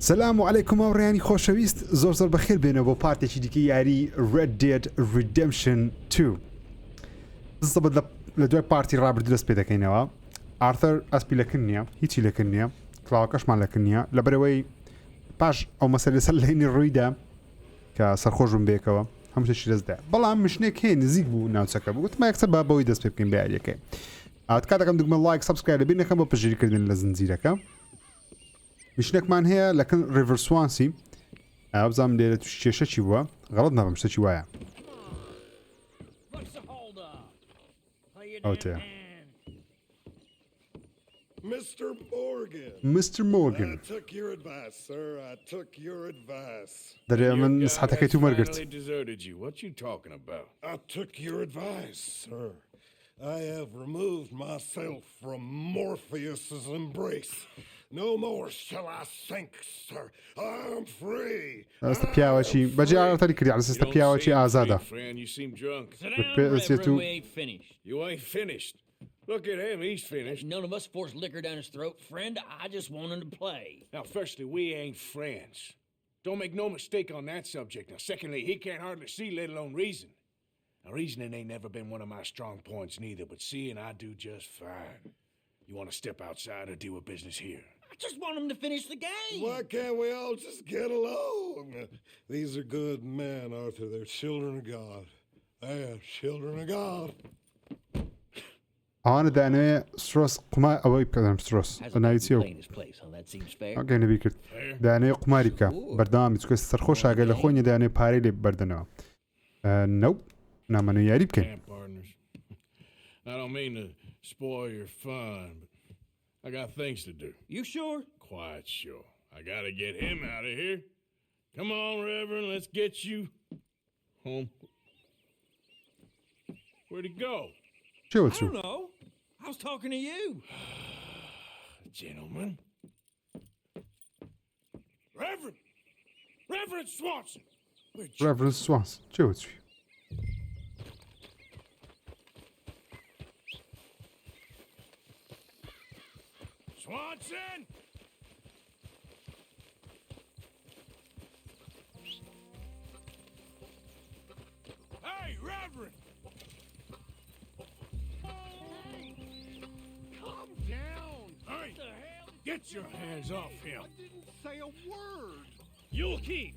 سلام علیکم ئەوڕێیانی خۆشەویست زۆر بەخێر بێنەوە بۆ پارتێکی دیکە یاری ریدێمپشن 2 زەبەت لە دوای پارتی ڕابردوو دەست پێ دەکەینەوە. ئارثەر ئەسپی لەکن نییە، هیچی لەکن نییە، کڵاوەکەشمان لەکن نییە لەبەرەوەی پاش ئەو مەسەلە لەسەر لەینی ڕوویدا کە سەرخۆشم بێکەوە هەموو شتێکی دەستدا، بەڵام مشنێک هەیە نزیک بوو ناوچەکە بوو وتما یەکسەر با بەوەی دەست پێ بکەین بە یاریەکەی. کاتێکم دوگمە لایک سەبسکرایب لەبیر نەکەم بۆ پژێریکردن لە زنجیرەکە. مشنێکمان هەیە لەکن ریڤەرسوانسی بزانم لێرە توش کێشەی بووە غەڵەت ناڵم شتێکی وایە ئەو تەیە. Mr. Morgan دەرێ من نسحەتەکەی تو وەرگرت. I have removed myself from Morpheus's embrace. No more shall I sink, sir. I am free. ئەستا پیاوەکی بەجێ ئارتەری کردی عەلەس ئێستا پیاوەکی ئازادە. You seem drunk. We ain't finished. You ain't finished. Look at him, he's finished. None of us forced liquor down his throat, friend. I just want him to play. Now, firstly, we ain't friends. Don't make no mistake on that subject. Now, secondly, he can't hardly see, let alone reason. Now, reasoning ain't never been one of my strong points neither, but seeing I do just fine. You want to step outside or deal with business here? I just want him to finish the game. Why can't we all just get along? These are good men, Arthur. They're children of God. They are children of God. ئەوانە دانەوێ سرۆس قومار ئەوەی بکەم سرۆس ناوی چییە و ئەگەی نەبی کرد دانەوێ قوماری بکە بەردەوامی چکە سەرخۆش ئاگەی لە خۆی دانێ پارەی لێ بەردنەوە نەو نامەنە یاری بکەین. I don't mean to spoil your fun, but I got things to do. You sure? Quite sure. I gotta get him out of here. Come on, Reverend, let's get you home. Where'd he go? I don't know. I was talking to you. Gentlemen. Reverend Swanson. Reverend Swanson. چه وچی؟ Swanson! Hey, Reverend! Calm down. Hey, What the hell? get your hands off him. I didn't say a word. You'll keep.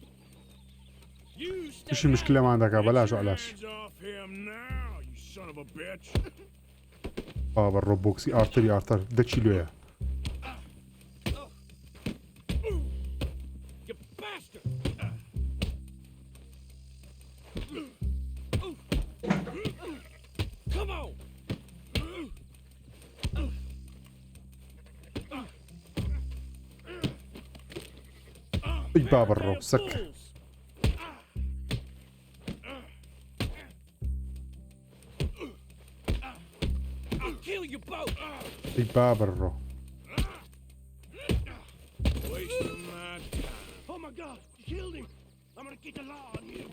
You stay توشی مشکلە مان دەکا بەلاش و عەلاش. hands off him now, you son of a bitch. بابا ڕۆبۆکسی ئارتەری ئارتەر 10 کیلۆیە. You bastard! Come on! ای بابا ڕۆ سەک. I'll kill you both! ای بابا ڕۆ. Wasting my time. Oh my God, you killed him. I'm gonna get the law on you.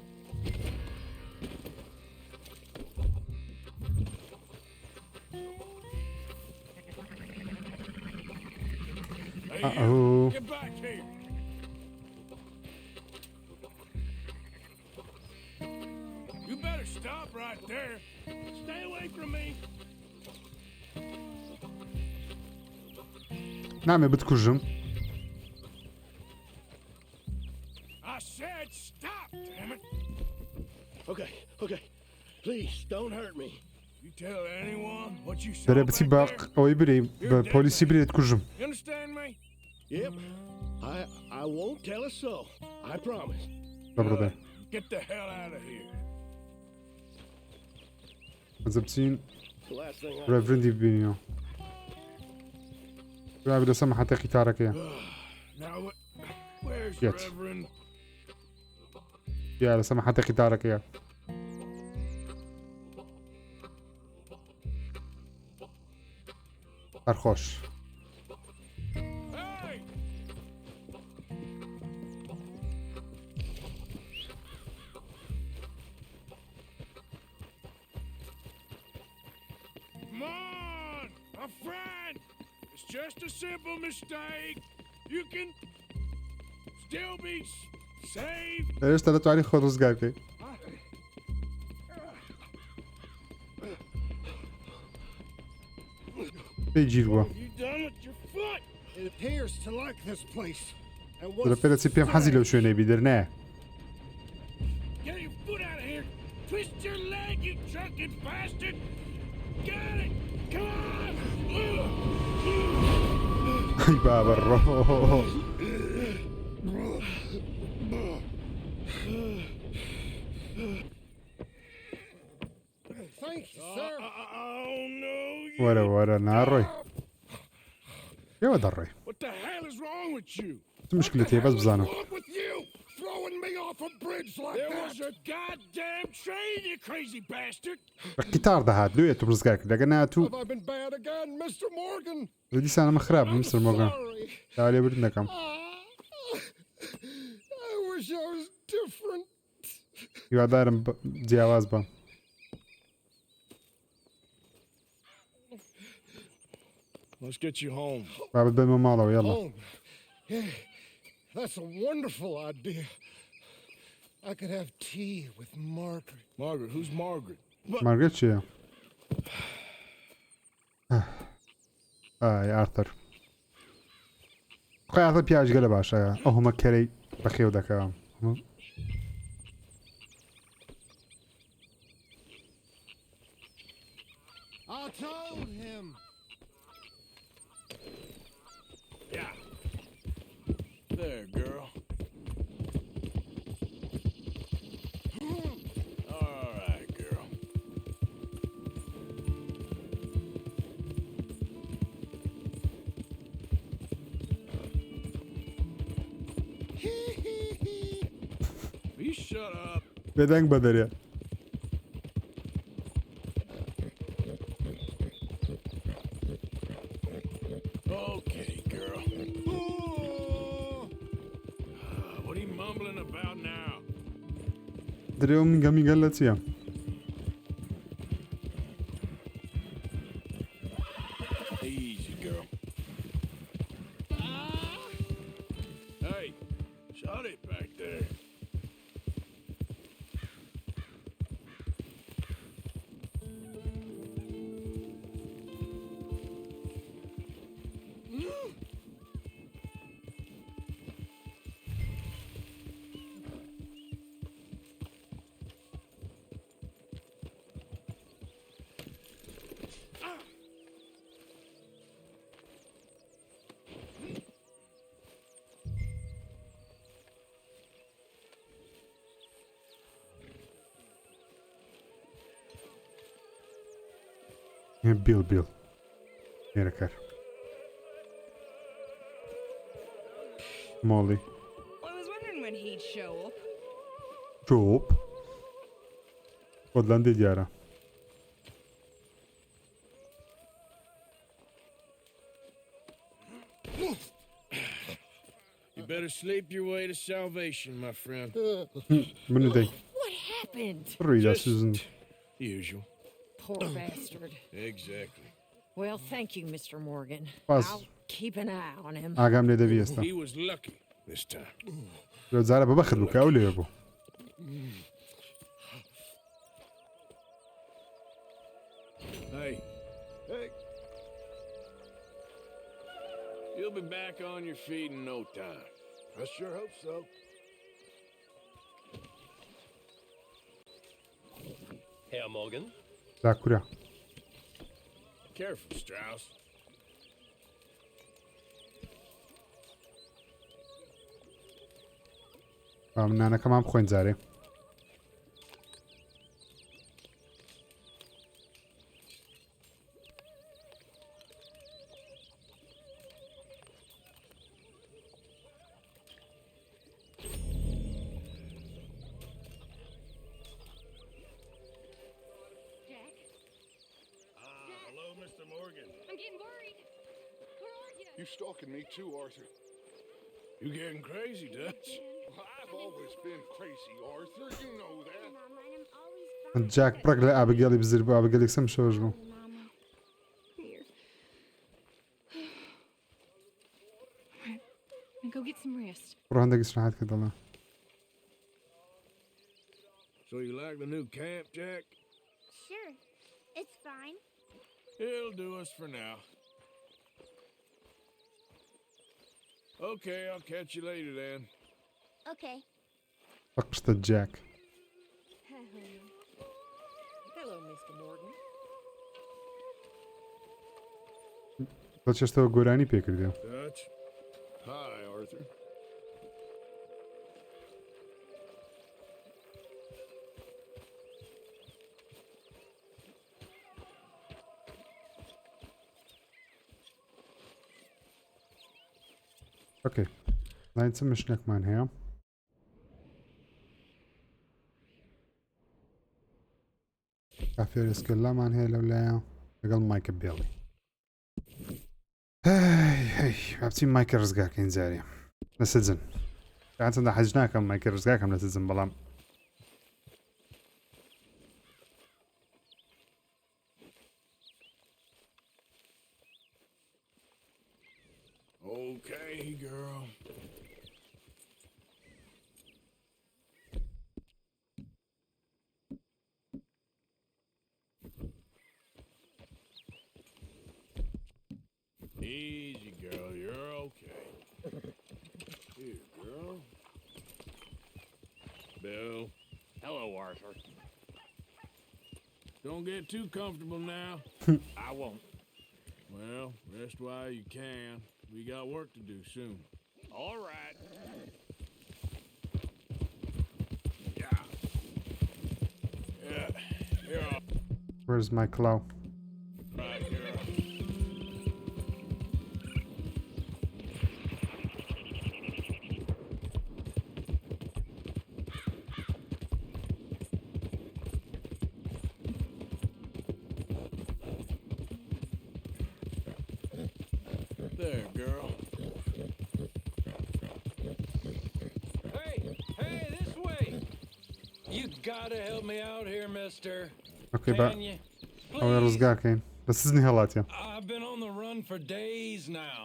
Hey, Uh-oh. get back here! You better stop right there. Stay away from me. نامێ بتکوژم. I said stop, damn it. Okay. Please, don't hurt me. You tell anyone what you saw دەرێ بچی back بە there? ئەوەی برێ بە پۆلیسی برێت کوژم. You understand me? Yep. I won't tell a soul. I promise. دەبڕدە. Get the hell out of here. ئەزە بچین The last thing I ڕێڤرندی ببینیەوە. راوی لەسەر مەحەتە قیتارەکەیە. Now where's Yes. Reverend? یا لەسەر مەحەتە قیتارەکەیە. سەرخۆش. Hey! Come on, my friend. It's just a simple mistake. You can... still be saved. هێشتا دەتوانانی خۆت ڕزگار بکەیت. پێی گیر بووە. You done with your foot? It appears to like this place. And لە پێرەچی پێم حەزی لەو شوێنەی بیدر نایە. Get your foot out of here. Twist your leg, you drunken bastard. Got it. Come on. ئەی بابەڕۆ. Thank you, sir. Oh no. وەرە وەرە ناڕۆی. پێوە دەڕۆی. What the hell is wrong with you? چ مشکلت هەیە بەس بزانم. What's wrong with you? Throwing me off a bridge like There that. was a goddamn train, you crazy bastard. بە قیتار دەهات لێت و ڕزگار کرد لەگە ناتوو. Have I been bad again, Mr. Morgan? دیسانەمە خراپ مستر مۆگان. Sorry. داوا لێبرد نەکەم. I wish I was different. هیوادارم جیاواز بم. Let's get you home. بابەت بێمە ماڵەوە یاڵە. Home. Yeah, that's a wonderful idea. I could have tea with Margaret. Margaret, who's Margaret? مارگرێت چییە؟ ئای ئارتەر. خۆی ئارتەر پیاژگە لە باشایە ئەو هەمە کەرەی بەخێو دەکەم. I told him. Yeah. There, girl. All right, girl. Will you shut up? بێدەنگ بە دەرێ. Okay, girl. What are you mumbling about now? درێ و میگە میگەل لە چییە؟ Easy, girl. Hey, shut it back there. بیل نێرە کار. ماڵی. Well, I was wondering when he'd show up. جۆپ. خۆدلەندی دیارە. You better sleep your way to salvation, my friend. بنو دەی. What happened? ڕوویدا سوزن. Usual. Poor bastard. Exactly. Well, thank you, Mr. Morgan. Pas. I'll keep an eye on him. ئاگام لێ دەبی ئێستا. He was lucky this time. جارە بەبەخت بوو کە ئەو لێوە بوو. Hey. Hey. You'll be back on your feet in no time. I sure hope so. Herr Morgan? زاکورە. Careful, Strauss. نانەکەمان بخۆین جارێ. Hello, Mr. Morgan. I'm getting worried. Where are you? You stalking me too, Arthur. You getting crazy, Dutch? I've always been crazy, Arthur. You know that. Mama, and I'm always جاک پڕک لە ئابگەڵی بزر بوو ئابگەلێک سەم شۆژ بوو. Mama. Here. All right. Now go get some rest. ڕۆ هەندێک ئیسراحەت کە دەڵێ. So you like the new camp, Jack? Sure. It's fine. It'll do us for now. Okay, I'll catch you later then. Okay. بەقشتە جاک. Hello, Mr. Morgan. بە چێشتەوە گۆرانی پێکردێ. Dutch? Hi, Arthur. ئۆکەی. لای چ مشتێکمان هەیە؟ کافێرسکەلامان هەیە لەولایە لەگەڵ مایکە بێڵی. هەی بچین مایکە ڕزگاکەین جارێ لە سجن. چەندە حەج ناکەم مایکە ڕزگاکەم لە سجن بەڵام Okay, girl. Easy, girl. You're okay. Here, girl. Bill. Hello, Arthur. Don't get too comfortable now. I won't. Well, rest while you can. We got work to do soon. All right. Yeah. Yeah. You're all where's my claw? right, girl. There, girl. Hey, this way! You gotta help me out here, mister. Okay, Can you? ئەوێ Please. ڕزگاکەین لە سزنی هەڵاتە. I've been on the run for days now.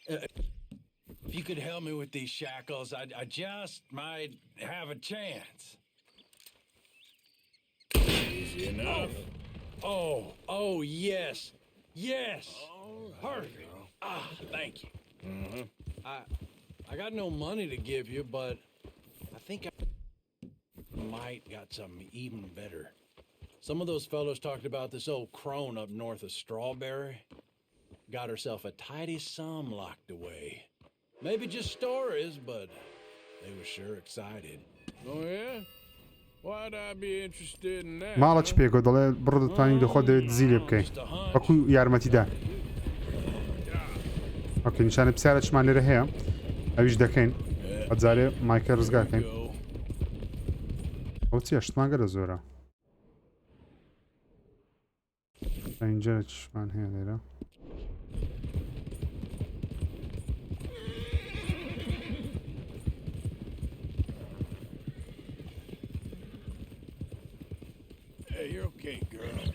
If you could help me with these shackles, I just might have a chance. Easy enough. Oh, yes. Yes. Perfect. Thank you. I got no money to give you, but I think I might got something even better. Some of those fellows talked about this old crone up north of Strawberry. Got herself a tidy sum locked away. Maybe just stories, but they were sure excited. Oh, yeah? Why'd I be interested in that? ماڵە چ پێکۆ دەڵێ بڕ دەتوانین دەخۆ دەوێت زیلێ بکەین وەکو یارمەتیدا. ئۆکێ نیشانە پرسیارە چمان لێرە هەیە ئەویش دەکەین ئەجارێ مایکە ڕزگاکەین. ئەو چیە شتمانگەرە زۆرە. اینجا چشمان هەیە لێرە. Hey, you're okay, girl.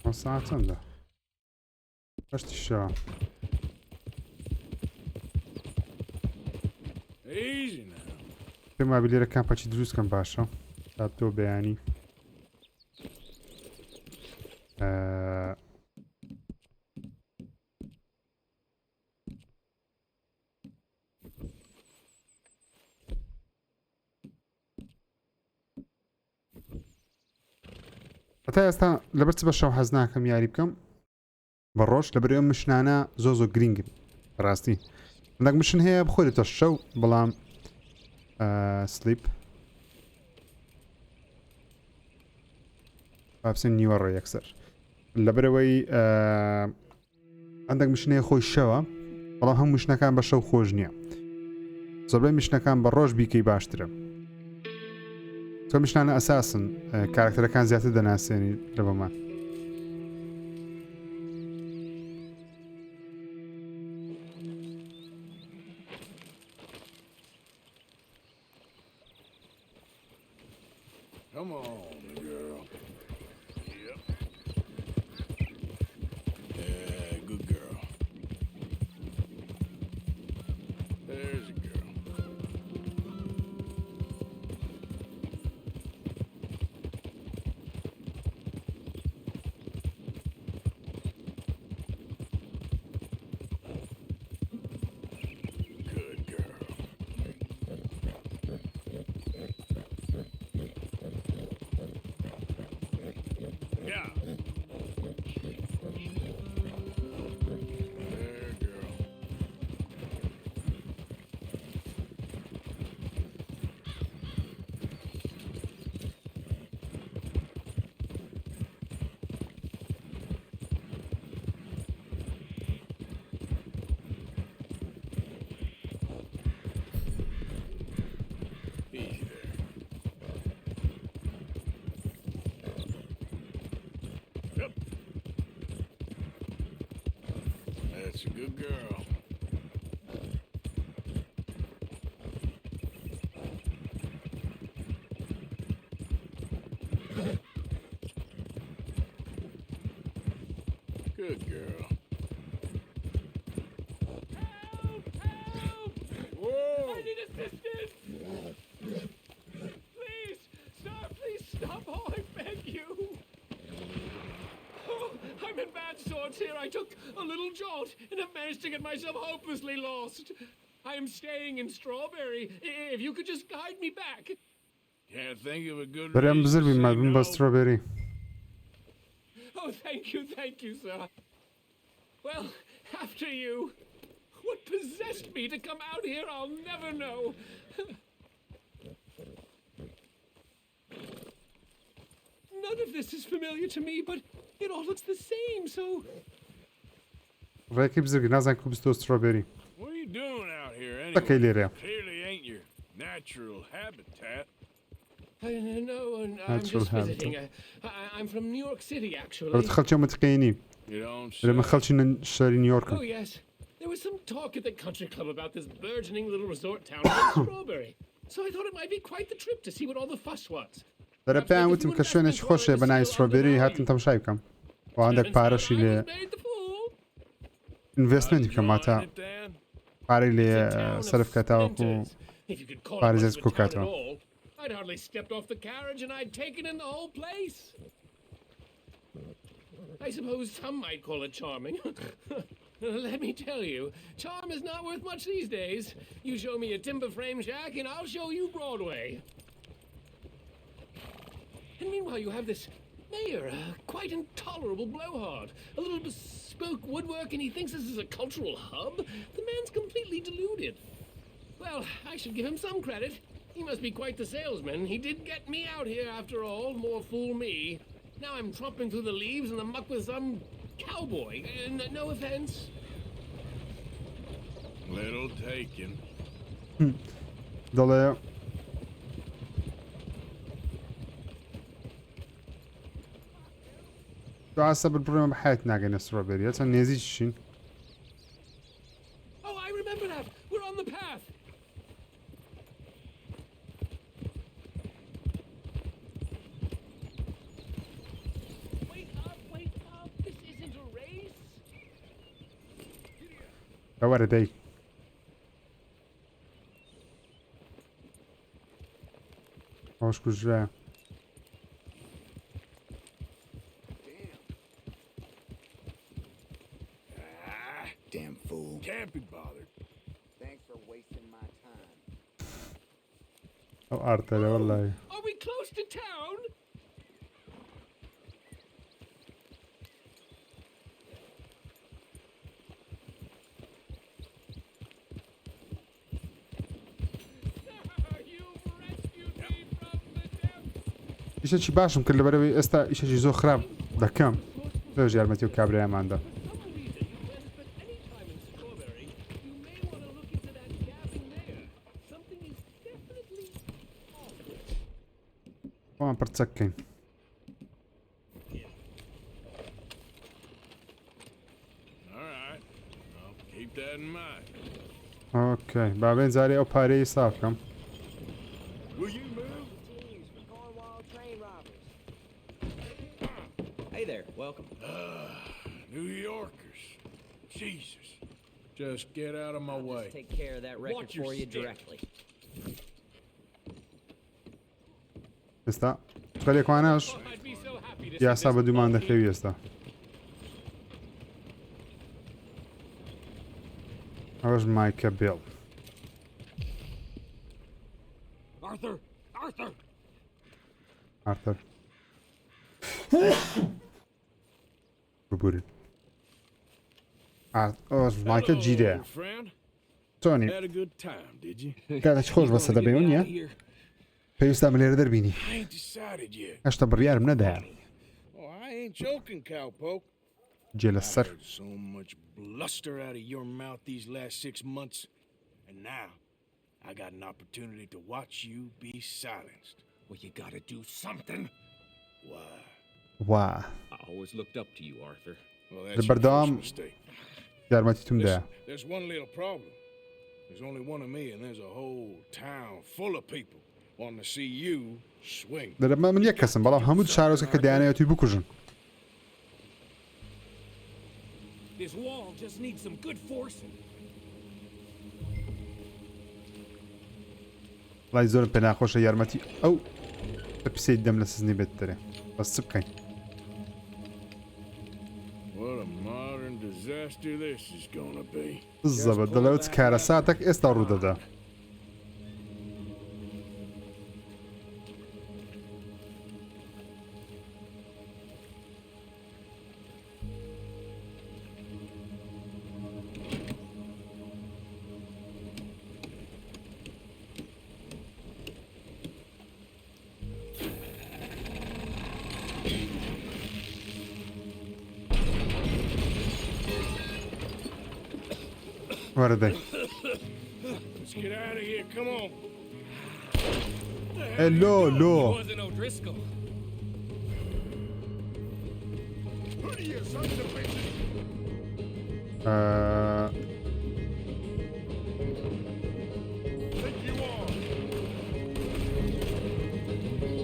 ئەو ساعت چەندە؟ هەشتی شەوە. Easy now. پێم وابێ لێرە کامپەچی دروستکەم باشە تا تۆ بەیانی. هەتا ئێستا لەبەر چ بە شەو حەز ناکەم یاری بکەم بە ڕۆژ لەبەر ئێوە مشنانە زۆ گرنگن ڕاستی هەندێک مشن هەیە بخۆرێتە شەو بەڵام سلیپ بابسێن نیوەڕێ یەکسەر لەبەرەوەی هەندێک مشنەیە خۆی شەوە بەڵام هەموو مشنەکان بە شەو خۆش نییە زۆربەی مشنەکان بە ڕۆژ بیکەی باشترە تۆ مشنانە ئەساسن کارکتەرەکان زیاتر دەناسێنی لە بەمان Come on, girl. Yep. Yeah, good girl. That's a good girl. Good girl. Help! Help! Whoa! I need assistance! Please! Please stop! Oh, I beg you! Oh, I'm in bad sorts here. I took a little jolt and have managed to get myself hopelessly lost. I am staying in Strawberry. If you could just guide me back. Can't think of a good دارم reason to بزرگ say بیم با no. استرابری. Oh, thank you, sir. Well, after you. What possessed me to come out here, I'll never know. None of this is familiar to me, but it all looks the same, so... ڕێکی بزرگ نازان کو بستۆ استرابری. What are you doing out here تەکەی anyway? لێرەیە. Clearly ain't your natural habitat. No, I'm Natural just visiting. I'm from New York City, actually. ڕەت خەڵکی متقینی. You don't لەمە say. خەڵکی شاری نیویۆرکن. Oh, yes. There was some talk at the country club about this burgeoning little resort town called Strawberry. So I thought it might be quite the trip to see what all the fuss was. دەرە پێیان وتم کە شوێنێکی خۆشیە بە ناوی استرۆبێری هاتم تەماشای بکەم. و هەندێک پارەشی لێ Made the fool. ئینڤێستمنتی بکەم واتە Drawing it down? پارەی لێ It's a town of سەرف کاتەوەکو splinters. If you could call it Paris much is of a cook town at at all. all, I'd hardly stepped off the carriage and I'd taken in the whole place. I suppose some might call it charming. Let me tell you, charm is not worth much these days. You show me a timber frame shack and I'll show you Broadway. And meanwhile you have this mayor, a quite intolerable blowhard. A little bespoke woodwork and he thinks this is a cultural hub? The man's completely deluded. Well, I should give him some credit. He must be quite the salesman. He did get me out here after all, more fool me. Now I'm tromping through the leaves in the muck with some cowboy. No offense. Little taken. دەڵێ دوعاسە بڕێمە بە حیات ناگەینە استرۆبێری چەند نێزیشین. Oh, I remember that. We're on the path. Wait up. This isn't a race. ئەوەرە دەی. ئەوش کوژرایە. Ah, damn fool. Can't be bothered. Thanks for wasting my time. ئەو ئارتەرە وەڵای. Are we close to town? You've rescued me from the depths. ئیشێکی باشم کرد لەبەرەوەی ئێستا ئیشێکی زۆر خراپ دەکەم. زۆر یارمەتی و کابرایەماندا. خۆمان پرچەک بکەین. All right. I'll keep that in mind. ئۆکەی بابێن جارێ ئەو پارەی ساف بکەم. Will you move? Teams for Cornwall train robbers. Hey there, welcome. New Yorkers. Jesus. Just get out of my I'll way. just take care of that record Watch your for you step. directly. ئێستا خەلێکوانەش Oh, I'd be so happy to see یاسا this بە دوومان all دەکەوی ئێستا. ئەوەش مایکە بێڵ. Arthur! Arthur! ئارتەر. ببورین. ئەوەش مایکە جیرەیە. Hello, friend. چۆنی؟ Had a good time, did you? کاتێکی خۆش بەسە دەبێ نییە؟ پێویستە من لێرە دەربینی. I ain't decided yet. هێشتا بڕیارم نەدایە. Oh, I ain't joking, cowpoke. جێ I لەسەر. heard so much bluster out of your mouth these last 6 months, and now I got an opportunity to watch you be silenced. Well, you gotta do something. Why? وا. I always looked up to you, Arthur. Well, that's The your first Bardam- mistake. یارمەتی توم دایە. There's one little problem. There's only one of me, and there's a whole town full of people wanting to see you swing. دەرە من یەک کەسم بەڵام هەموو شارۆچکە کە دەیانەوێت توی بکوژن. This wall just needs some good forcing. وڵای زۆرم پێ ناخۆشە یارمەتی ئەو بە پیسەی دەم لە سزنی بێت دەرێ. بەس چ بکەین؟ What a modern disaster this is gonna be. زەبەر دەڵێت کارە ساتێک ئێستا ڕوودەدا. وەرەدەی. Let's get out of here. Come on. لۆ لۆ. Wasn't O'Driscoll. Who do you sons of bitches? Think you are?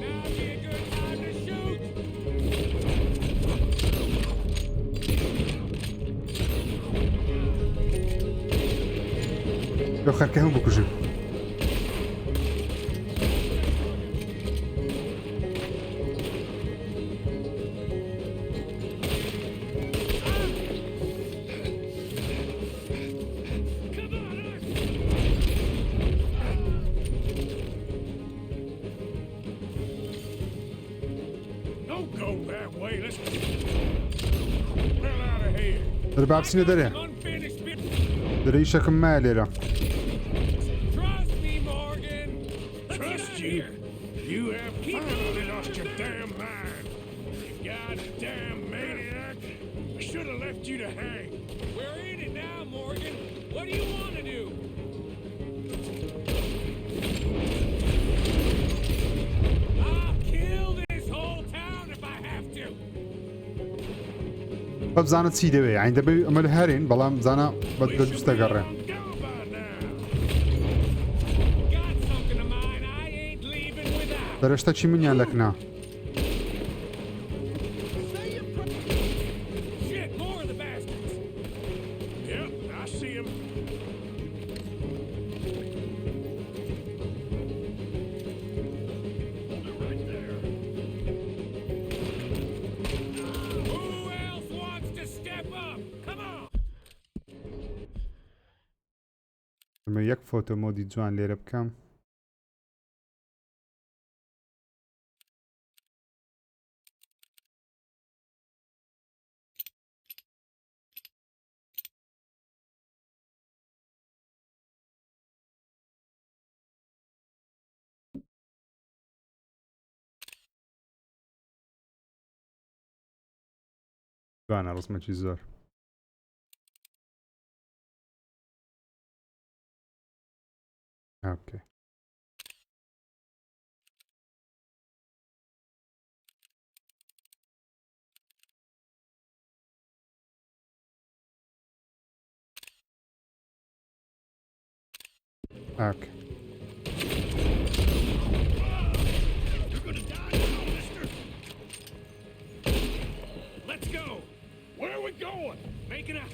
Now'd be a good time to shoot. لۆ خەرکە هەموو بکوژن. Don't go that way. Let's get the hell out of here. دەرە با بچینە دەرێ. Unfinished bit. دەرە ئیشەکەم مایە لێرە. Trust me, Morgan. Trust you? You have finally lost your damn mind. You goddamn maniac. I should have left you to hang. We're in it now, Morgan. What do you want to do? I'll kill this whole town if I have to. بە بزانە چی دەوێ ئاین دەبێ ئەمە لە هەرین بەڵام بزانە بە دەست دەگەڕێ. Go by now. Got something of mine I ain't leaving without. دەرەشتە چی منیان لەکنا. Shit, more of the bastards. Yep, I see him. Hold it right there. Who else wants to step up? Come on. ئەمە یەک فۆتۆ مۆدی جوان لێرە بکەم. جوانە ڕسمەکی زۆر. اوكي. اوكي. You're gonna die now, mister. Let's go. Where are we going? Making a...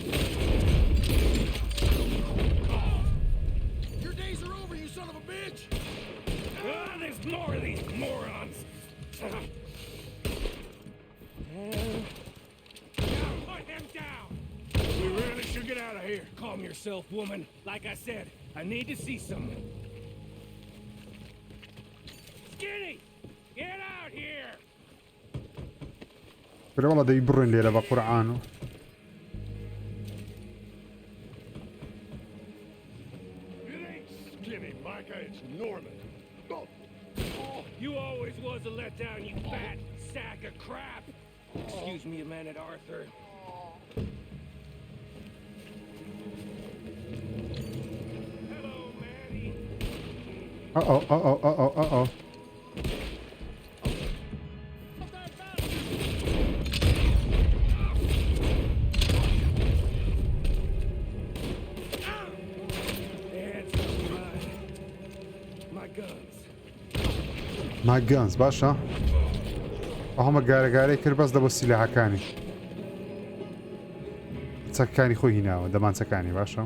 Your days are over, you son of a bitch! There's more of these morons. Now put him down. We really should get out of here. Calm yourself, woman. Like I said, I need to see something. Skinny, get out here. برا والله دەی بڕۆین لێرە بە قورعان و. It ain't skinny, Micah, it's Norman. Oh, You always was a letdown, you fat sack of crap. Excuse me a minute, Arthur. Hello, Maddie. Uh-oh. My guns باشە ئەهەمە گارەگارەی کرد بەس دەبۆ سیلاحەکانی چەکەکانی خۆی هیناوە دەمانچەکانی باشە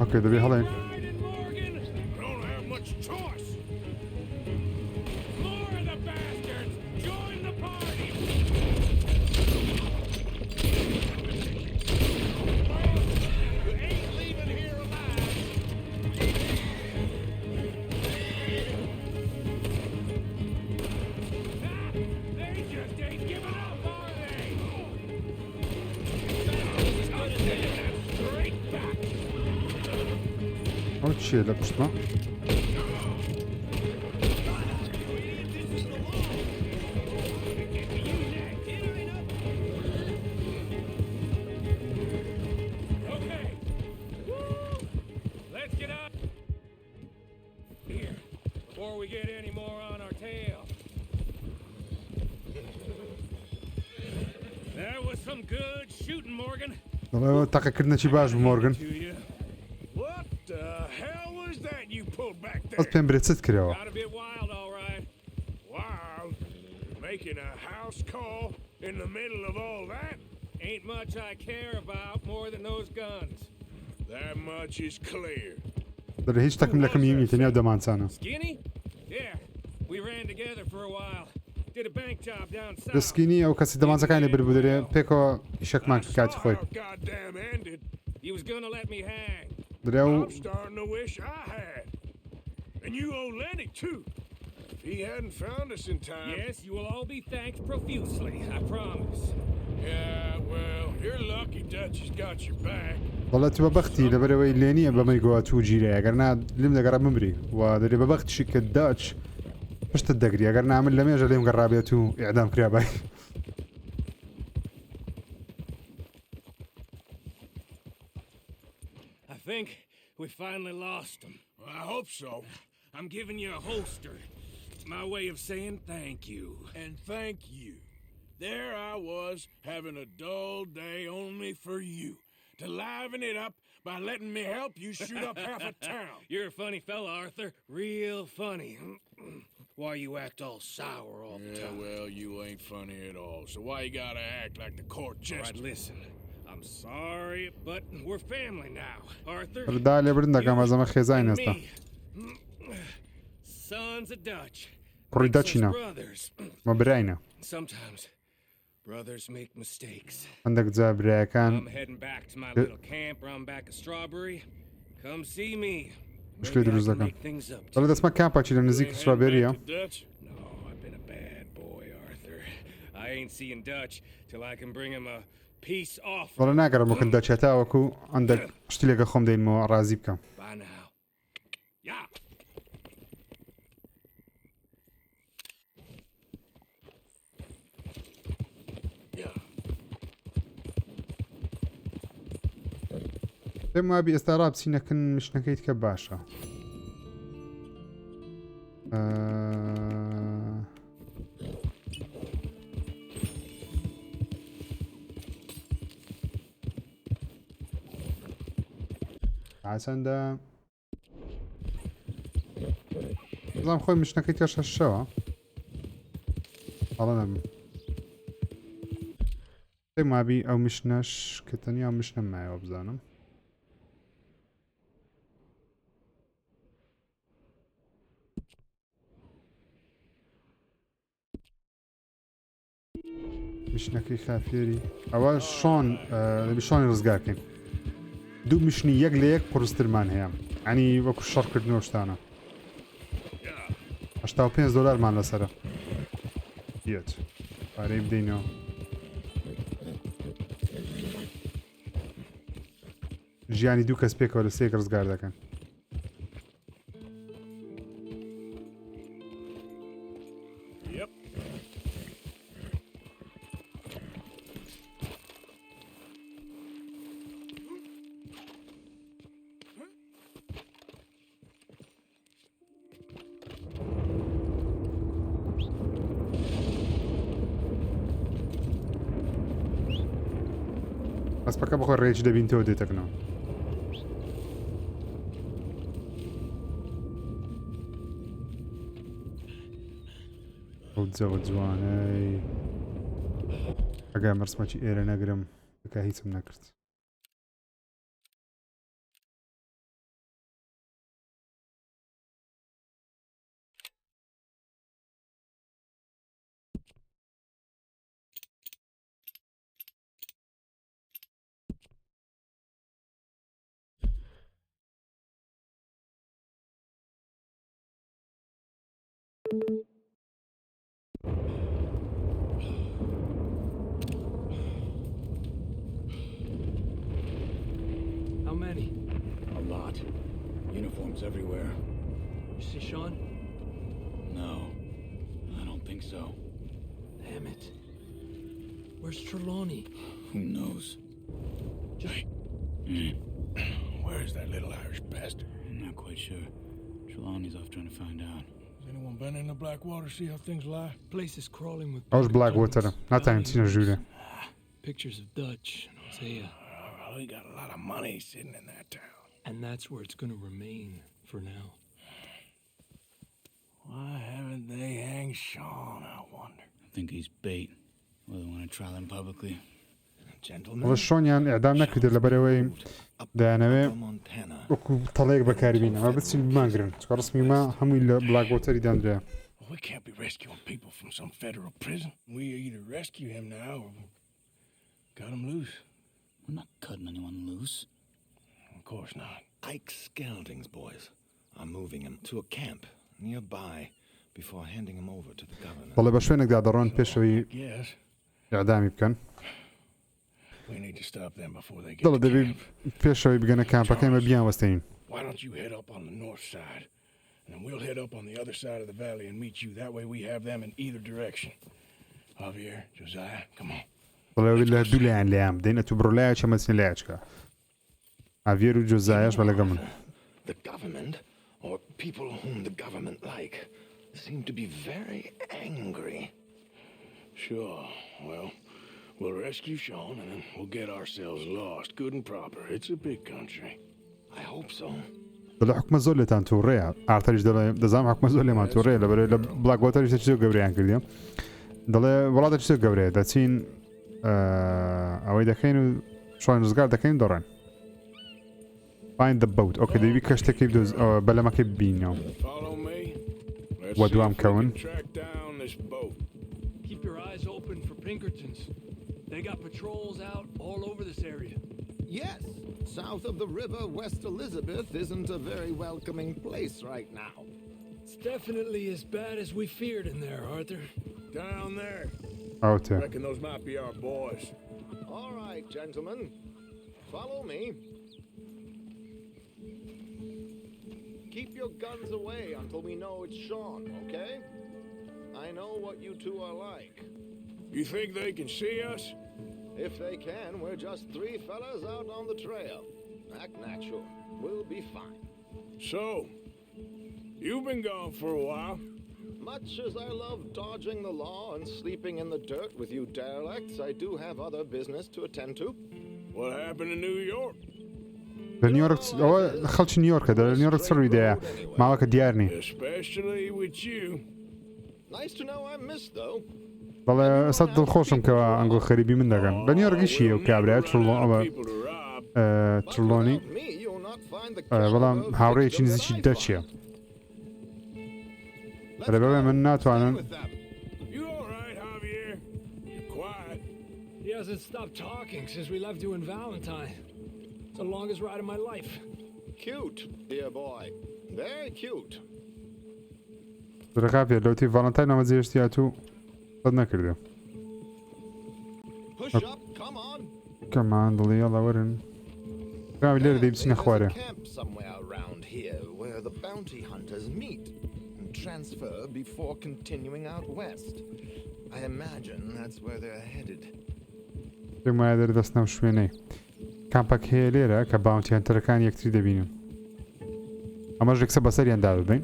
اوكي دەبێ هەڵێن ئەو چییە لە پشتمە؟ دەڵێ تاقیکردنەکی باش بوو مۆرگن ئەس پێم برێت چت کراوە Making a house call in the middle of all that? Ain't much I care about more than those guns. That much is clear. دەڵێ هیچ تەکم لەکەم یەمی تەنیا دەمانچانە Skinny? Yeah, we ran together for a while. Did a bank job down south. دەسکینی ئەو کەسی دەمانچەکانی لەبەر بوو دەرێ پێکەوە ئیشەکمان کرد کاتی خۆی Goddamn ended. He was gonna let me hang. دەرێ و I'm starting to wish I had. And you owe Lenny too. If he hadn't found us in time. Yes, you will all be thanked profusely, I promise. Yeah, well, you're lucky Dutch's got your back. دەڵێت بەبەختی لەبەرەوەی لێنیە بەمەی گۆوات و جیرە ئەگەرنا لێم دەگەڕا بمری و دەرێ بەبەختیشی کە داچ پشتت دەگری ئەگەر نامن لە مێژە لێم گەڕابێت و ئیعدام کرابای I think we finally lost him. Well, I hope so. I'm giving you a holster. It's my way of saying thank you. And thank you. There I was, having a dull day only for you. To liven it up by letting me help you shoot up half a town. You're a funny fella, Arthur. Real funny. Why you act all sour all the time? Yeah, well, you ain't funny at all. So why you gotta act like the court jester? All right, listen. I'm sorry, but we're family now, Arthur. دا لێبرن دەکەم ئەزەمە خێزای نێستا Sons of Dutch. کوڕی دەچینە مە برایە Sometimes brothers make mistakes. هەندێک جا برایەکان I'm heading back to my little camp around back of Strawberry. Come see me. مشکلی دروست دەکەم دەڵێ دەسمە کامپاچی لە نزیک سترۆبێریە No, I've been a bad boy, Arthur. I ain't seeing Dutch till I can bring him a peace offer. دەڵێ ناگەڕم وەکن دەچێتاوەکو هەندێک شتی لێگە خۆم دەینمەوە ڕازی بکەم Bye now. Yeah. پێم وابی ئێستا ڕابچینەکەن مشنەکەیت کە باشە چەندە بزانم خۆی مشنەکەی تێ شەشەوە هەڵە نەبم پێم وابی ئەو مشنەش کە تەنیا مشنە مایەوە بزانم میشنەکەی خافێری ئەوە شۆن دەبی شۆنی ڕزگارکەین دوو میشنی یەک لە یەک قورسترمان هەیە ئەنی وەکو شەڕکردنەوە شتانە $85 لەسەرە یەت پارەی بدەینەوە ژیانی دوو کەس پێکەوە لە سێک ڕزگار دەکەن ئەسپەکە بخۆ ڕێکی دەبینتەوە دێتەکەنەوە ئەو جەوە جوانەی ئەگە مەرسمەکی ئێرە نەگرم بکە هیچم نەکرد How many? A lot. Uniforms everywhere. You see Sean? No, I don't think so. Damn it. Where's Trelawney? Who knows? Where's that little Irish bastard? I'm not quite sure. Trelawney's off trying to find out. Has anyone been in the Blackwater, see how things lie? Place is crawling with ئەوش بلاکوۆتەرە ناتوانین چینە ژوورە pictures of Dutch and Hosea. We got a lot of money sitting in that town. And that's where it's gonna remain for now. Why haven't they hanged Sean, I wonder? I think he's bait. Well, they want to trial him publicly. وە شۆنیان ئێعدام نەکردێت لەبەرەوەی دایانەوێ وەکو تەڵەیەک بەکاربین ئەمە بچین بمانگرن چکە ڕستمی ما هەمووی لە بلاکوۆتەری دانرا We can't be rescuing people from some federal prison. We either rescue him now or cut him loose. We're not cutting anyone loose. Of course not. Ike Skelding's boys are moving him to a camp nearby before handing him over to the governor. بەڵێ بە شوێنێکدا دەڕۆن پێشەوەی Yes. ئێعدامی بکەن We need to stop them before they get دەڵێ to دەبێت camp. پێشەوەی بگەنە کامپەکەی مە بیان وەستین Why don't you head up on the north side, and then we'll head up on the other side of the valley and meet you. That way we have them in either direction. Javier, Josiah, come on. دەڵێ لە دوو لایەن لێیان بدەینە تو بڕۆ لایە چەمەچنە لایەچکە ئاڤێر و جۆزایەش بەلەگە من The government, or people whom the government like, seem to be very angry. Sure, well, we'll rescue Sean and then we'll get ourselves lost, good and proper. It's a big country. I hope so. دەڵێ حکومە زۆر لێتان تووڕێیە ئارتەریش دەڵێ دەزانم حکومە زۆر لێمان تووڕێ لەبەرەوەی لە بلاکوۆتەریش چ گەورەیان کردێ دەڵێ وڵاتە چ گەورەیە دەچین ئەوەی دەکەین و شۆن ڕزگار دەکەین دەڕێن Find the boat. Okay, دەبی کەشتێکی بەلەمەکەی ببینەوە Follow me. Let's What see do if I'm we going? can track down this boat. Keep your eyes open for Pinkertons. They got patrols out all over this area. Yes, south of the river, West Elizabeth isn't a very welcoming place right now. It's definitely as bad as we feared in there, Arthur. Down there. ئەوتە Reckon those might be our boys. All right, gentlemen, follow me. Keep your guns away until we know it's Sean, okay? I know what you two are like. You think they can see us? If they can, we're just three fellas out on the trail. Act natural. We'll be fine. So, you've been gone for a while. Much as I love dodging the law and sleeping in the dirt with you derelicts, I do have other business to attend to. What happened in New York? لە نیویۆرک ئەوە خەڵکی نیویۆرکە لە نیویۆرک چ ڕوویدایە ماوەکە دیار نی Especially with you. Nice to know I'm missed, though. بەڵێ ئەستا دڵخۆشم کەەوە ئەنگۆ خەریبی من دەگەن لە نیویۆرکی چیە و کابرای ترلۆنی Me, you'll not find the بەڵام caliber of هاوڕێیەکی victim نزیکی that I دەچیە find. لەبەوێ من ناتوانم You all right, Javier? You're quiet. hasn't stopped talking since we left you in Valentine. It's the longest ride of my life. Cute, dear boy. Very cute. درەکا پێ لەوتی ڤاڵەنتاین نامە جێشتیا تو قەت نەکردێ Push up, come on. کەمان دڵی هەڵا وەرن کاوی لێرە دەی بچینە خوارێ There's a camp somewhere around here where the bounty hunters meet and transfer before continuing out west. I imagine that's where they're headed. پێم وایە دەردەستنەو شوێنەی کامپەک هەیە لێرە کە باونتی هەنتەرەکان یەکتری دەبینن ئەمەش ڕێکسە بەسەریان دادەدەین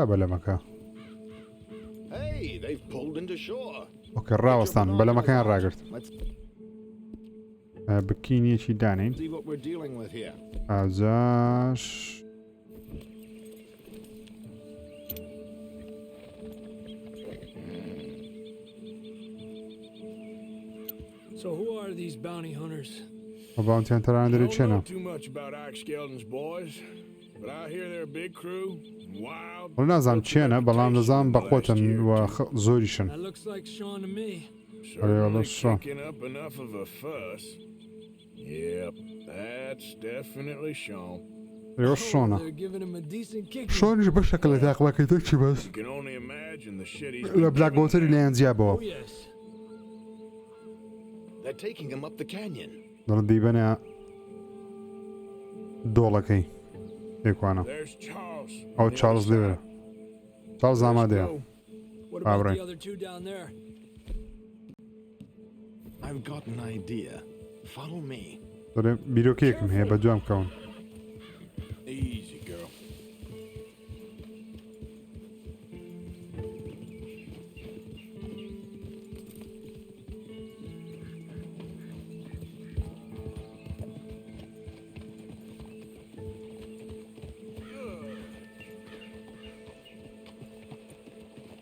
بەلەمەکە Hey, they've pulled into shore. ئۆکە ڕاوەستان بەلەمەکەیان ڕاگرت بکینیەکی دانین See what we're dealing with here. ئازاش So who are these bounty hunters? باونتی هەنتەرانە I دەرێت don't know چێنە too much about Ike Skelton's boys, but I hear they're a big crew, wild. وڵ نازانم چێنە بەڵام دەزانم بەقۆتن و زۆریشن That looks like Sean to me. Certainly Sean. kicking up enough of a fuss. Yep, that's definitely Sean. ئێوە شۆنە They're giving him a decent kick. شۆنیش بەشەکە لە تاقڵەکەی چی بەس You can only imagine the shit he's لە بلاک بۆتەری لەیان جیابەوە Oh yes. They're taking him up the canyon. دڵ دیبەنە دۆڵەکەی پێکوانە There's Charles. ئەو چارلز لێرە چارلز ئامادەیە What about right. the other two down there? I've got an idea. Follow me. دەڵێ بیرۆکەیەکم هەیە بە دوام کەون Easy, girl.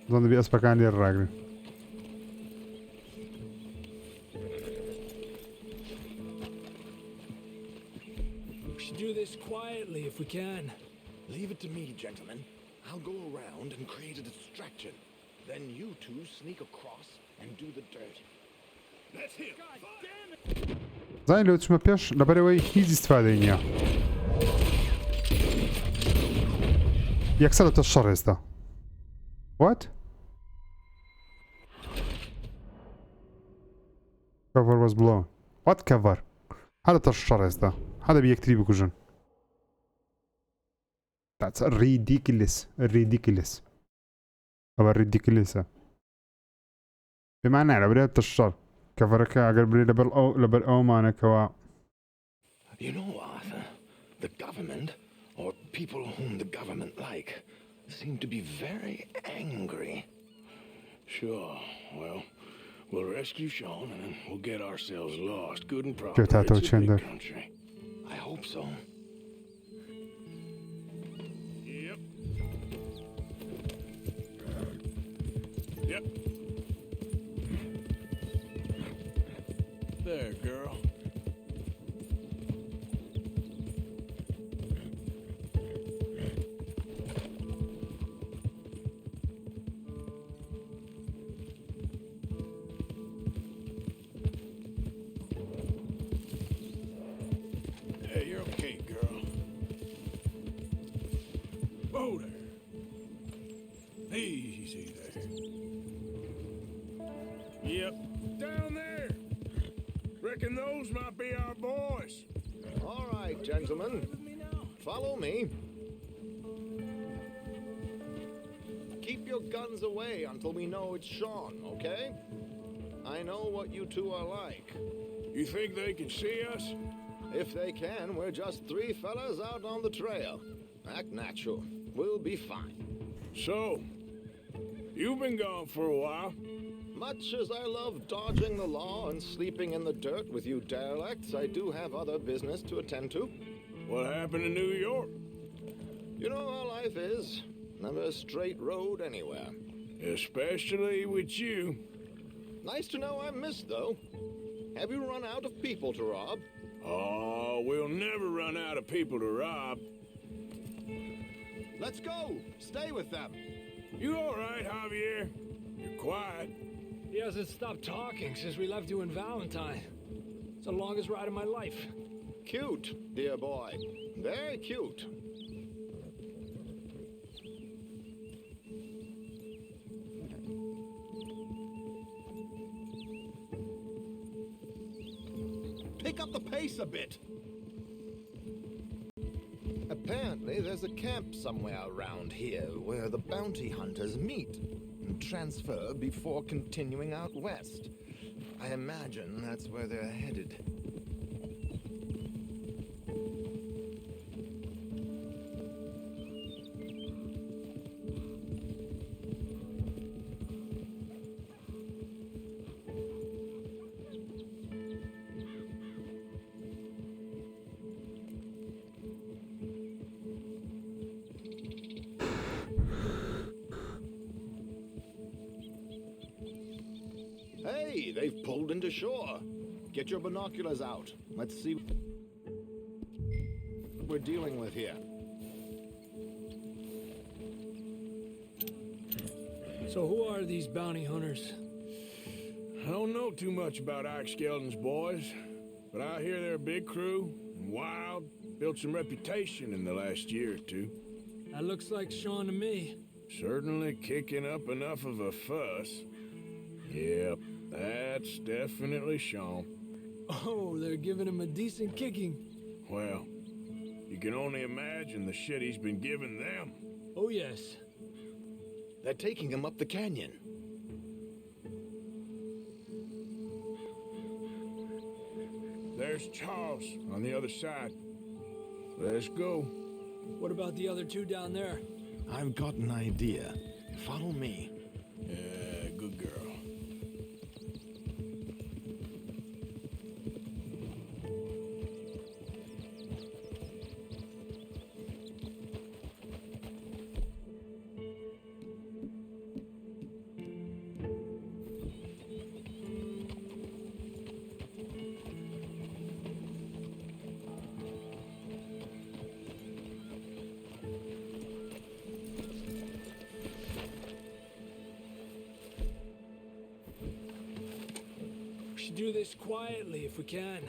دڵ دەبی ئەسپەکان لێر ڕاگرن We should do this quietly if we can. Leave it to me, gentlemen. I'll go around and create a distraction. Then you two sneak across and do the dirt. That's him. زانانی لەو چمە پێش لەبەرەوەی هیچ ئیسفادەی نییە یەکسەر دەتە شەڕ ئێستا What? Cover was blown. What cover? هذا تشر هستا هذا بيكتري بكوجن. That's ridiculous. Ridiculous. هذا ridiculous. بمعنى على بداية تشر كفرك أقرب لي لبل أو معنا كوا. You know, Arthur, the government, or people whom the government like, seem to be very angry. Sure. Well, we'll rescue Sean and then we'll get ourselves lost good and proper. Get out of It's a big Chandler. country. I hope so. Yep. Yep. There, girl. Hey, you're okay, girl. Whoa there. Easy there. Yep, down there. Reckon those might be our boys. All right, gentlemen. Follow me. Keep your guns away until we know it's Sean, okay? I know what you two are like. You think they can see us? If they can, we're just three fellas out on the trail. Act natural. We'll be fine. So, you've been gone for a while. Much as I love dodging the law and sleeping in the dirt with you derelicts, I do have other business to attend to. What happened in New York? You know how life is. Never a straight road anywhere. Especially with you. Nice to know I'm missed, though. Have you run out of people to rob? Oh, we'll never run out of people to rob. Let's go! Stay with them! You all right, Javier? You're quiet. He hasn't stopped talking since we left you in Valentine. It's the longest ride of my life. Cute, dear boy. Very cute. Pick up the pace a bit. Apparently, there's a camp somewhere around here where the bounty hunters meet and transfer before continuing out west. I imagine that's where they're headed. Hey, they've pulled into shore. Get your binoculars out. Let's see what we're dealing with here. So who are these bounty hunters? I don't know too much about Ike Skeldon's boys, but I hear they're a big crew, and wild, built some reputation in the last year or two. That looks like Sean to me. Certainly kicking up enough of a fuss. Yep, that's definitely Sean. Oh, they're giving him a decent kicking. Well, you can only imagine the shit he's been giving them. Oh, yes. They're taking him up the canyon. There's Charles on the other side. Let's go. What about the other two down there? I've got an idea. Follow me. Yeah, good girl. Do this quietly if we can.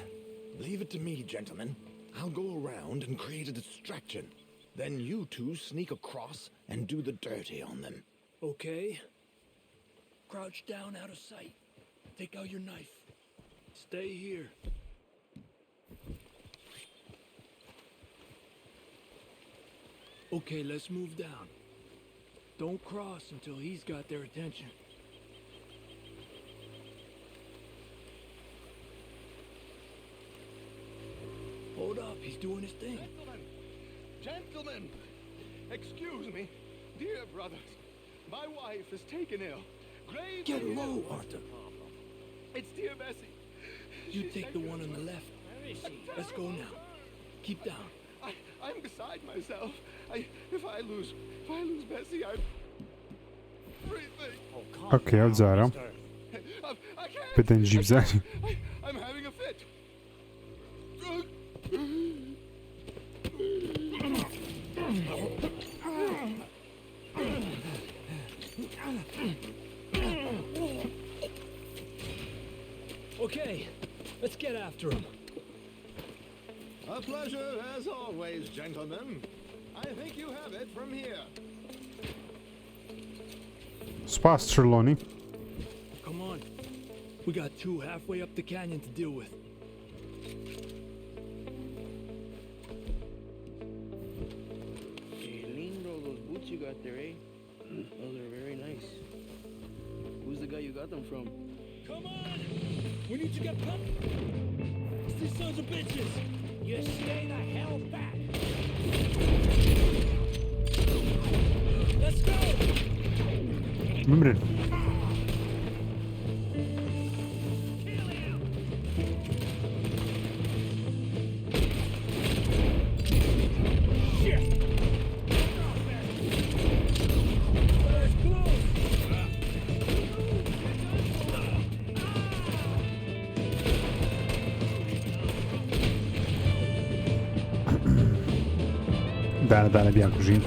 Leave it to me, gentlemen. I'll go around and create a distraction. Then you two sneak across and do the dirty on them. Okay. Crouch down out of sight. Take out your knife. Stay here. Okay, let's move down. Don't cross until he's got their attention. Hold up, he's doing his thing. Gentlemen, excuse me, dear brothers. My wife is taken ill. Gravely Get ill. low, Arthur. It's dear Bessie. You take the one on the left. Let's go now. Keep down. I'm beside myself. If I lose Bessie, I'm everything. Okej, od zera. I can't. Pytań bzani. I'm having a fit. Okay, let's get after him. A pleasure as always, gentlemen. I think you have it from here. Spas, Trelawney. Come on. We got two halfway up the canyon to deal with. Qué lindo those boots you got there, eh? Those are very nice. Who's the guy you got them from? Come on! We need to get pumped! It's these sons of bitches! You stay the hell back! Let's go! Mimrin. دانە بیان کوژین.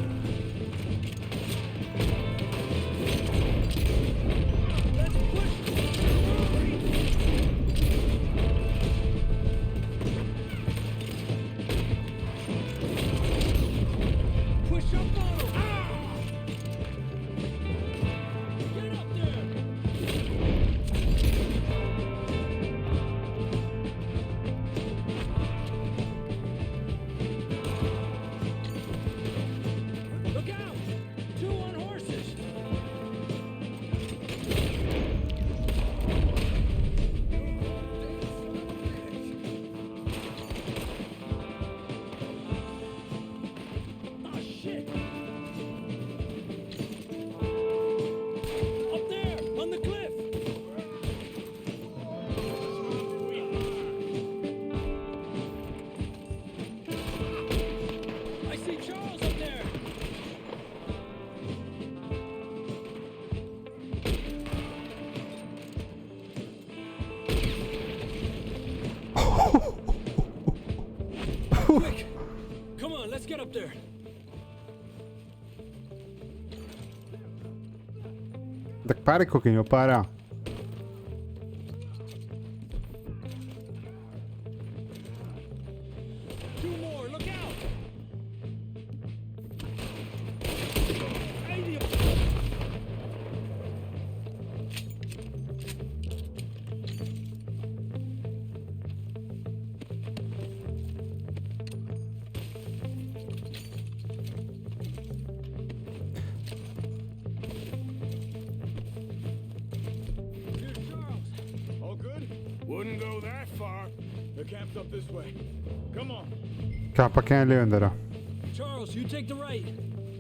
Come on, let's get up there. Tak pare coquinho, para. Two more, look out! Wouldn't go that far. The camp's up this way. Come on. Capa quem é Leandra? Charles, you take the right.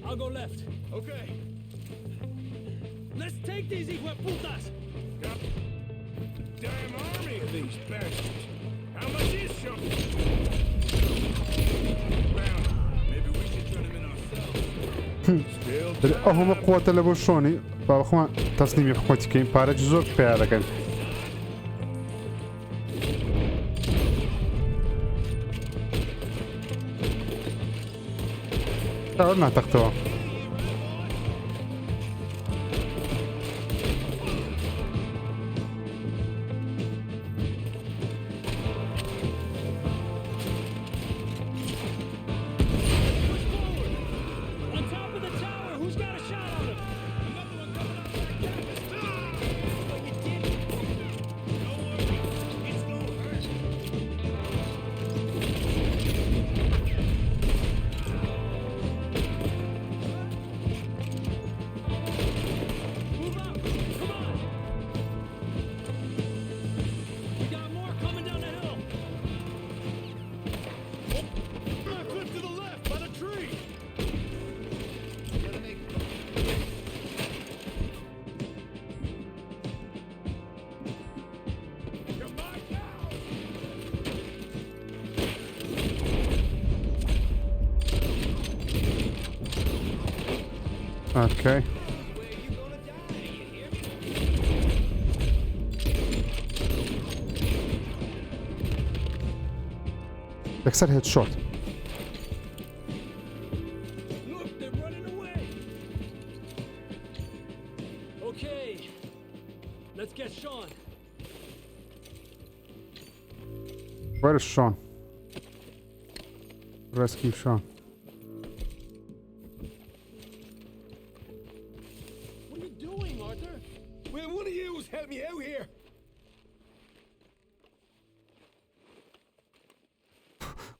I'll go left. Okay. Let's take these hijueputas! Got a damn army of these bastards. How much is something? Well, maybe we should turn them in ourselves. Still هم قوة لبوشوني فأخوان تصميم حكومتي كين بارج زور بيادا كان قلنا تختوها Okay. اكسر هيد شوت. Look, they're running away. Okay. Let's get Sean. Where is Sean? Rescue Sean. Help me out here.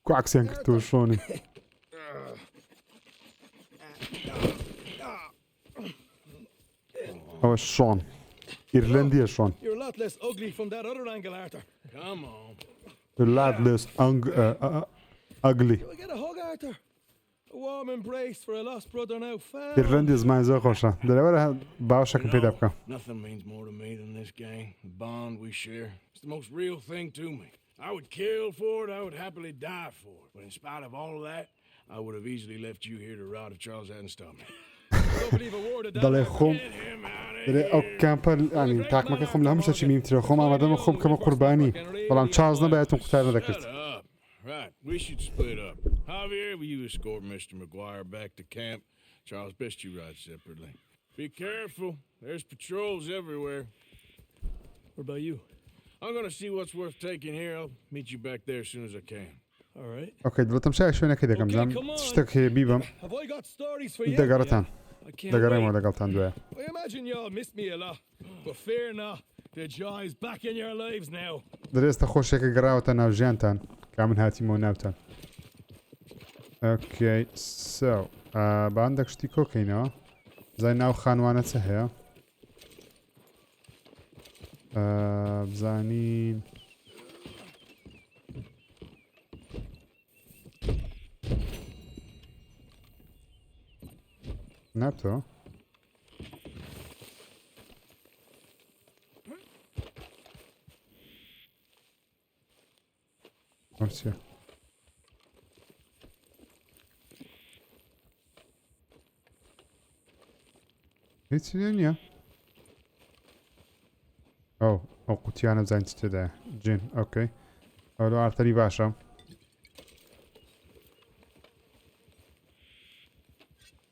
Quaxen que tu Sean. Oh, Sean. Irlandia Sean. You're a lot less ugly from that other angle, Arthur. Come on. A lot less ugly. Can I get a hug, Arthur? A warm embrace for a lost brother now found. Irlandia زمان زو خوشا. دلوقتي باوشك پیدا بکن. Nothing means more to me than this gang, the bond we share. It's the most real thing to me. I would kill for it, I would happily die for it. But in spite of all of that, I would have easily left you here to rot if Charles hadn't stopped me. Don't believe a word of that. دل خوم. دل او کمپل يعني تاك ما كخوم لهم شيء ميمتر خوم آمدم خوم كم قرباني. والله تشارلز نباید تون قطار ندکرد. Right, we should split up. Javier, will you escort Mr. McGuire back to camp? Charles, best you ride separately. Be careful. There's patrols everywhere. What about you? I'm gonna see what's worth taking here. I'll meet you back there as soon as I can. All right. اوكي دڵتم شای شوێنەکەی دەکەم زانم شتێک هەیە بیبم Have I got stories for you? دەگەڕێتان I can't دەگەڕێمەوە wait. لەگەڵتان دوایە I imagine y'all missed me a lot, but fear not. The joy is back in your lives now. درێستە خۆشێکە گەڕاوەتە ناو ژیانتان کا من هاتیمەوە ناوتان ئۆکەی سو با هەندێک شتی کۆکەینەوە بزای ناو خانوانە چه هەیە بزانین نابتەوە Merci. هیچی نییە ئەو قوتیانە بزانین چ تێدایە جین ئۆکەی ئەوە ئارتەری باشە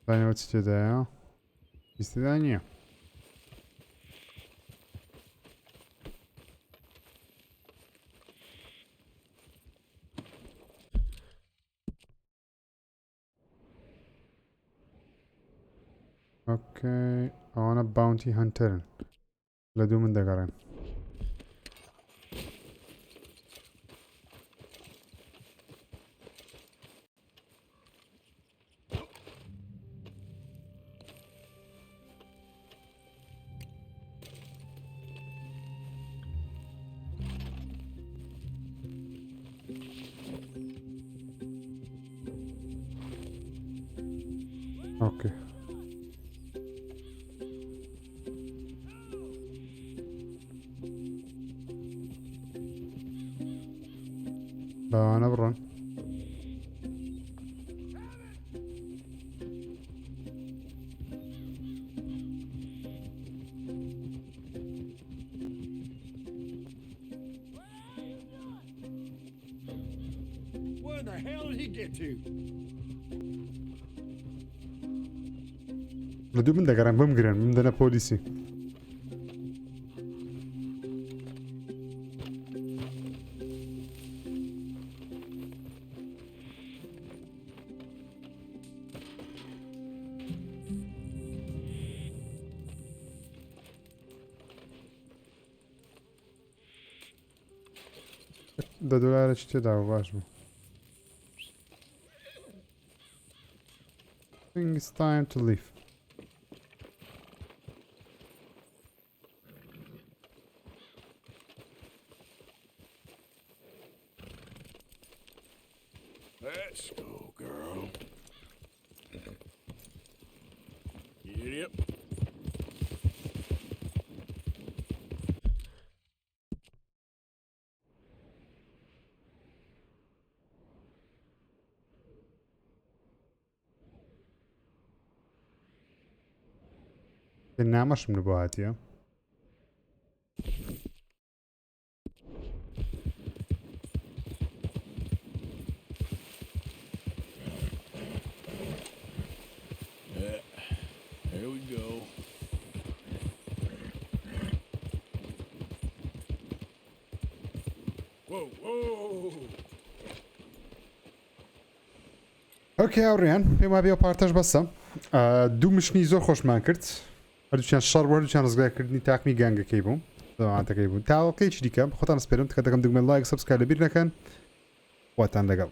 زانینەوە چ تێدایە هیچ تێدا نییە اوكي انا باونتي هانترن لدو من دقرن اوكي أنا برا Where the hell did he get to? لدو من دقرن بمقرن من دنا بوليسي $2 ci ti davo, važno. I think it's time to leave. Let's go, girl. Giddy up. النعمش من بوهاتيا There we go. Whoa, whoa. اوكي ئەوڕێیان پێم وابێ ئەو پارتەش بەسە دوو مشنی زۆر خۆشمان کرد هەردووچیان شەڕ هەردووچیان ڕزگارکردنی تاقمی گانگەکەی بوو دەواتەکەی بوو تاوەکەی چ دیکە خۆتان سپێرم تکە دەکەم دگمە لایک سەبسکرایب لەبیر نەکەن واتان لەگەڵ